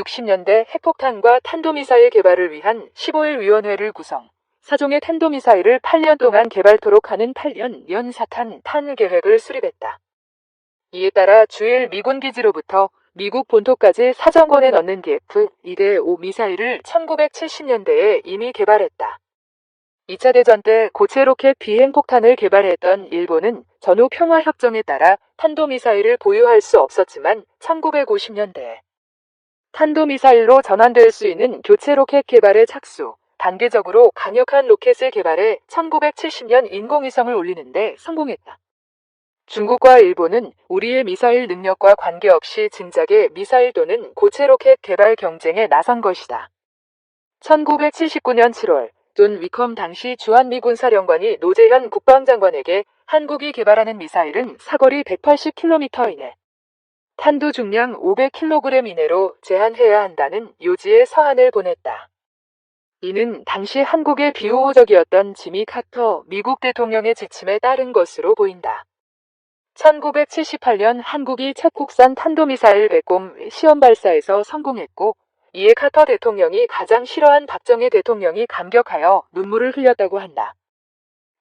1960년대 핵폭탄과 탄도미사일 개발을 위한 15일 위원회를 구성, 4종의 탄도미사일을 8년 동안 개발토록 하는 8년 연사탄 계획을 수립했다. 이에 따라 주일 미군 기지로부터 미국 본토까지 사정권에 넣는 DF-2대5 미사일을 1970년대에 이미 개발했다. 2차 대전 때 고체 로켓 비행폭탄을 개발했던 일본은 전후 평화협정에 따라 탄도미사일을 보유할 수 없었지만 1950년대에 탄도미사일로 전환될 수 있는 교체 로켓 개발에 착수, 단계적으로 강력한 로켓을 개발해 1970년 인공위성을 올리는데 성공했다. 중국과 일본은 우리의 미사일 능력과 관계없이 진작에 미사일 또는 고체 로켓 개발 경쟁에 나선 것이다. 1979년 7월 존 위컴 당시 주한미군 사령관이 노재현 국방장관에게 한국이 개발하는 미사일은 사거리 180km 이내, 탄두 중량 500kg 이내로 제한해야 한다는 요지의 서한을 보냈다. 이는 당시 한국의 비우호적이었던 지미 카터 미국 대통령의 지침에 따른 것으로 보인다. 1978년 한국이 첫 국산 탄도미사일 배꼽 시험 발사에서 성공했고, 이에 카터 대통령이 가장 싫어한 박정희 대통령이 감격하여 눈물을 흘렸다고 한다.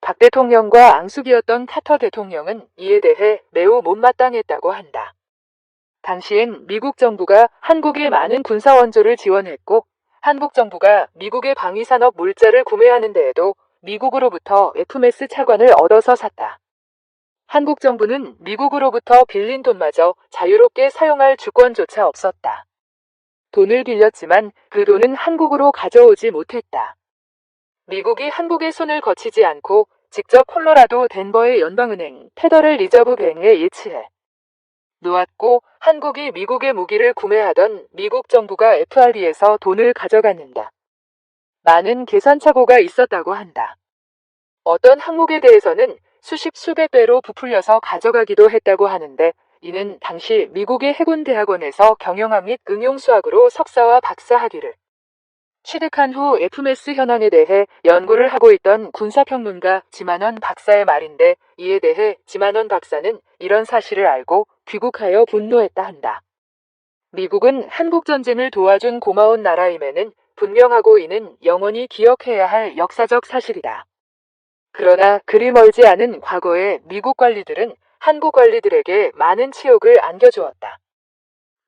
박 대통령과 앙숙이었던 카터 대통령은 이에 대해 매우 못마땅했다고 한다. 당시엔 미국 정부가 한국에 많은 군사원조를 지원했고, 한국 정부가 미국의 방위산업 물자를 구매하는 데에도 미국으로부터 FMS 차관을 얻어서 샀다. 한국 정부는 미국으로부터 빌린 돈마저 자유롭게 사용할 주권조차 없었다. 돈을 빌렸지만 그 돈은 한국으로 가져오지 못했다. 미국이 한국의 손을 거치지 않고 직접 콜로라도 덴버의 연방은행 페더럴 리저브 뱅에 예치해 놓았고, 한국이 미국의 무기를 구매하던 미국 정부가 FRB에서 돈을 가져갔는다. 많은 계산착오가 있었다고 한다. 어떤 항목에 대해서는 수백 배로 부풀려서 가져가기도 했다고 하는데, 이는 당시 미국의 해군대학원에서 경영학 및 응용수학으로 석사와 박사 학위를 취득한 후 FMS 현황에 대해 연구를 하고 있던 군사평론가 지만원 박사의 말인데, 이에 대해 지만원 박사는 이런 사실을 알고 귀국하여 분노했다 한다. 미국은 한국전쟁을 도와준 고마운 나라임에는 분명하고 이는 영원히 기억해야 할 역사적 사실이다. 그러나 그리 멀지 않은 과거에 미국 관리들은 한국 관리들에게 많은 치욕을 안겨주었다.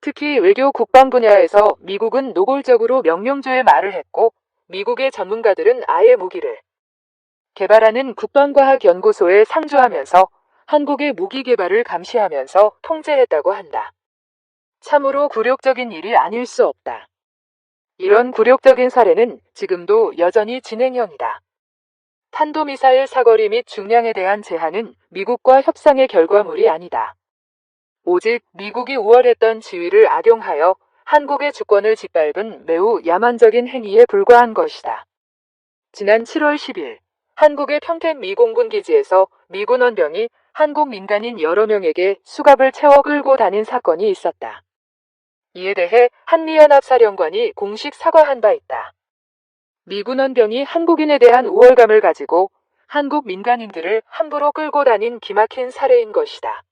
특히 외교 국방 분야에서 미국은 노골적으로 명령조의 말을 했고, 미국의 전문가들은 아예 무기를 개발하는 국방과학연구소에 상주하면서 한국의 무기 개발을 감시하면서 통제했다고 한다. 참으로 굴욕적인 일이 아닐 수 없다. 이런 굴욕적인 사례는 지금도 여전히 진행형이다. 탄도미사일 사거리 및 중량에 대한 제한은 미국과 협상의 결과물이 아니다. 오직 미국이 우월했던 지위를 악용하여 한국의 주권을 짓밟은 매우 야만적인 행위에 불과한 것이다. 지난 7월 10일 한국의 평택 미공군 기지에서 미군 원병이 한국 민간인 여러 명에게 수갑을 채워 끌고 다닌 사건이 있었다. 이에 대해 한미연합사령관이 공식 사과한 바 있다. 미군 원병이 한국인에 대한 우월감을 가지고 한국 민간인들을 함부로 끌고 다닌 기막힌 사례인 것이다.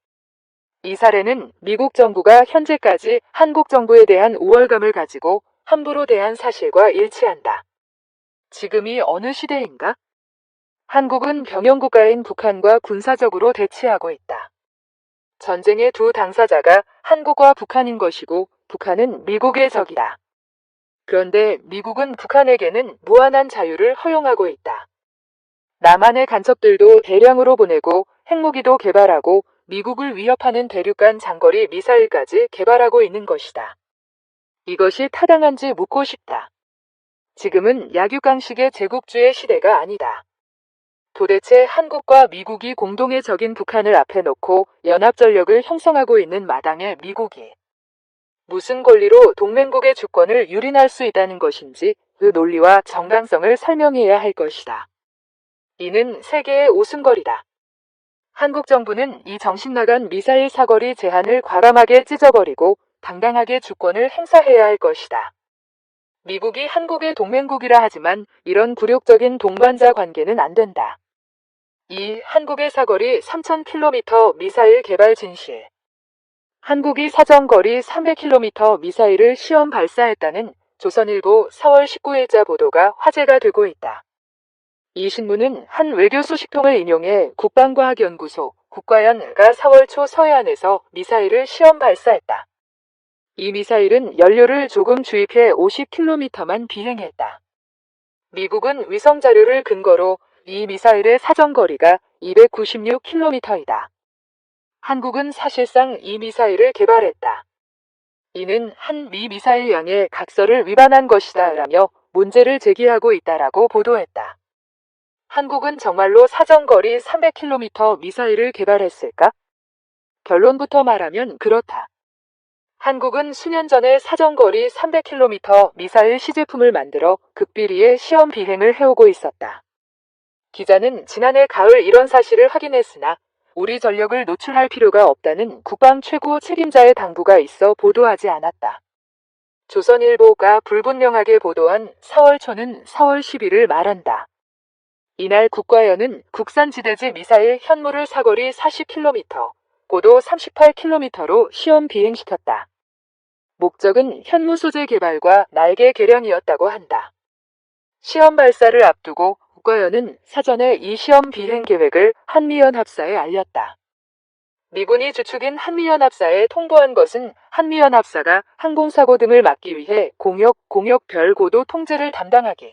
이 사례는 미국 정부가 현재까지 한국 정부에 대한 우월감을 가지고 함부로 대한 사실과 일치한다. 지금이 어느 시대인가? 한국은 병영국가인 북한과 군사적으로 대치하고 있다. 전쟁의 두 당사자가 한국과 북한인 것이고, 북한은 미국의 적이다. 그런데 미국은 북한에게는 무한한 자유를 허용하고 있다. 남한의 간첩들도 대량으로 보내고 핵무기도 개발하고 미국을 위협하는 대륙간 장거리 미사일까지 개발하고 있는 것이다. 이것이 타당한지 묻고 싶다. 지금은 약육강식의 제국주의 시대가 아니다. 도대체 한국과 미국이 공동의 적인 북한을 앞에 놓고 연합전력을 형성하고 있는 마당에 미국이 무슨 권리로 동맹국의 주권을 유린할 수 있다는 것인지 그 논리와 정당성을 설명해야 할 것이다. 이는 세계의 오순거리다. 한국 정부는 이 정신나간 미사일 사거리 제한을 과감하게 찢어버리고 당당하게 주권을 행사해야 할 것이다. 미국이 한국의 동맹국이라 하지만 이런 굴욕적인 동반자 관계는 안 된다. 이 한국의 사거리 3,000km 미사일 개발 진실. 한국이 사정거리 300km 미사일을 시험 발사했다는 조선일보 4월 19일자 보도가 화제가 되고 있다. 이 신문은 한 외교 소식통을 인용해 국방과학연구소 국과연가 4월 초 서해안에서 미사일을 시험 발사했다. 이 미사일은 연료를 조금 주입해 50km만 비행했다. 미국은 위성 자료를 근거로 이 미사일의 사정거리가 296km이다. 한국은 사실상 이 미사일을 개발했다. 이는 한 미 미사일 양의 각서를 위반한 것이다 라며 문제를 제기하고 있다라고 보도했다. 한국은 정말로 사정거리 300km 미사일을 개발했을까? 결론부터 말하면 그렇다. 한국은 수년 전에 사정거리 300km 미사일 시제품을 만들어 극비리의 시험 비행을 해오고 있었다. 기자는 지난해 가을 이런 사실을 확인했으나 우리 전력을 노출할 필요가 없다는 국방 최고 책임자의 당부가 있어 보도하지 않았다. 조선일보가 불분명하게 보도한 4월 초는 4월 10일을 말한다. 이날 국과연은 국산지대지 미사일 현무를 사거리 40km, 고도 38km로 시험 비행시켰다. 목적은 현무 소재 개발과 날개 개량이었다고 한다. 시험 발사를 앞두고 국과연은 사전에 이 시험 비행 계획을 한미연합사에 알렸다. 미군이 주축인 한미연합사에 통보한 것은 한미연합사가 항공사고 등을 막기 위해 공역 별 고도 통제를 담당하기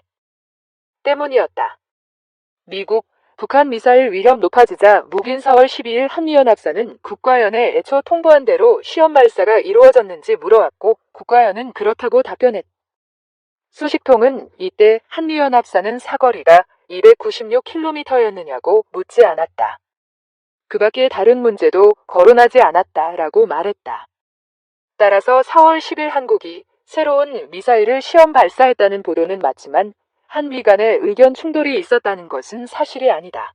때문이었다. 미국, 북한 미사일 위협 높아지자 묵인 4월 12일 한미연합사는 국과연에 애초 통보한 대로 시험 발사가 이루어졌는지 물어왔고 국과연은 그렇다고 답변했다. 소식통은 이때 한미연합사는 사거리가 296km였느냐고 묻지 않았다. 그 밖에 다른 문제도 거론하지 않았다라고 말했다. 따라서 4월 10일 한국이 새로운 미사일을 시험 발사했다는 보도는 맞지만 한미 간의 의견 충돌이 있었다는 것은 사실이 아니다.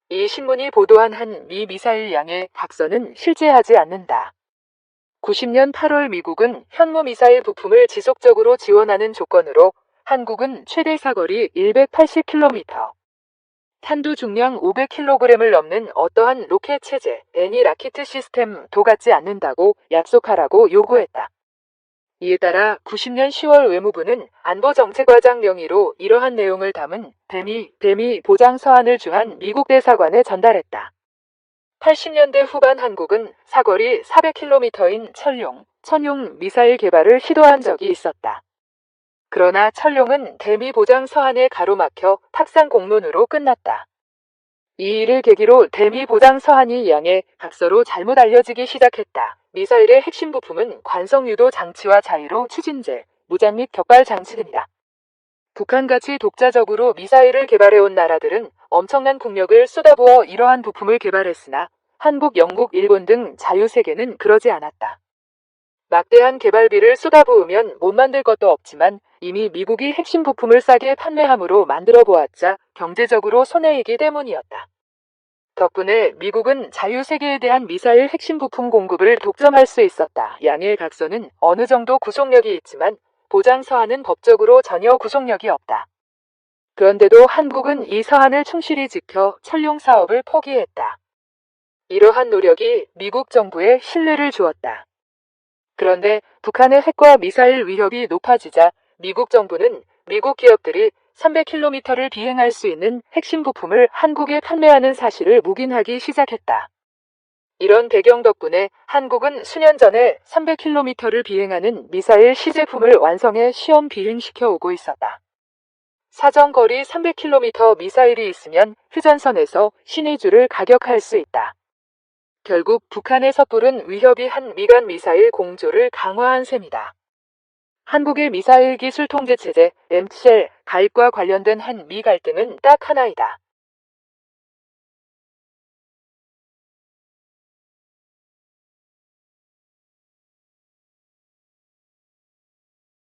이 신문이 보도한 한 미 미사일 양의 각서는 실제하지 않는다. 90년 8월 미국은 현무 미사일 부품을 지속적으로 지원하는 조건으로 한국은 최대 사거리 180km, 탄두 중량 500kg을 넘는 어떠한 로켓 체제, 애니 라키트 시스템도 갖지 않는다고 약속하라고 요구했다. 이에 따라 90년 10월 외무부는 안보정책과장 명의로 이러한 내용을 담은 대미 보장 서한을 주한 미국 대사관에 전달했다. 80년대 후반 한국은 사거리 400km인 천용 미사일 개발을 시도한 적이 있었다. 그러나 천룡은 대미 보장 서한에 가로막혀 탁상 공문으로 끝났다. 이 일을 계기로 대미 보장 서한이 양의 각서로 잘못 알려지기 시작했다. 미사일의 핵심 부품은 관성 유도 장치와 자위로 추진제, 무장 및 격발 장치 등이다. 북한같이 독자적으로 미사일을 개발해온 나라들은 엄청난 국력을 쏟아부어 이러한 부품을 개발했으나 한국, 영국, 일본 등 자유세계는 그러지 않았다. 막대한 개발비를 쏟아부으면 못 만들 것도 없지만 이미 미국이 핵심 부품을 싸게 판매함으로 만들어 보았자 경제적으로 손해이기 때문이었다. 덕분에 미국은 자유세계에 대한 미사일 핵심 부품 공급을 독점할 수 있었다. 양의 각서는 어느 정도 구속력이 있지만 보장 서한은 법적으로 전혀 구속력이 없다. 그런데도 한국은 이 서한을 충실히 지켜 천룡 사업을 포기했다. 이러한 노력이 미국 정부에 신뢰를 주었다. 그런데 북한의 핵과 미사일 위협이 높아지자 미국 정부는 미국 기업들이 300km를 비행할 수 있는 핵심 부품을 한국에 판매하는 사실을 묵인하기 시작했다. 이런 배경 덕분에 한국은 수년 전에 300km를 비행하는 미사일 시제품을 완성해 시험 비행시켜 오고 있었다. 사정거리 300km 미사일이 있으면 휴전선에서 신의주를 가격할 수 있다. 결국 북한의 섣부른 위협이 한 미간 미사일 공조를 강화한 셈이다. 한국의 미사일 기술 통제 체제 MTL 가입과 관련된 한 미 갈등은 딱 하나이다.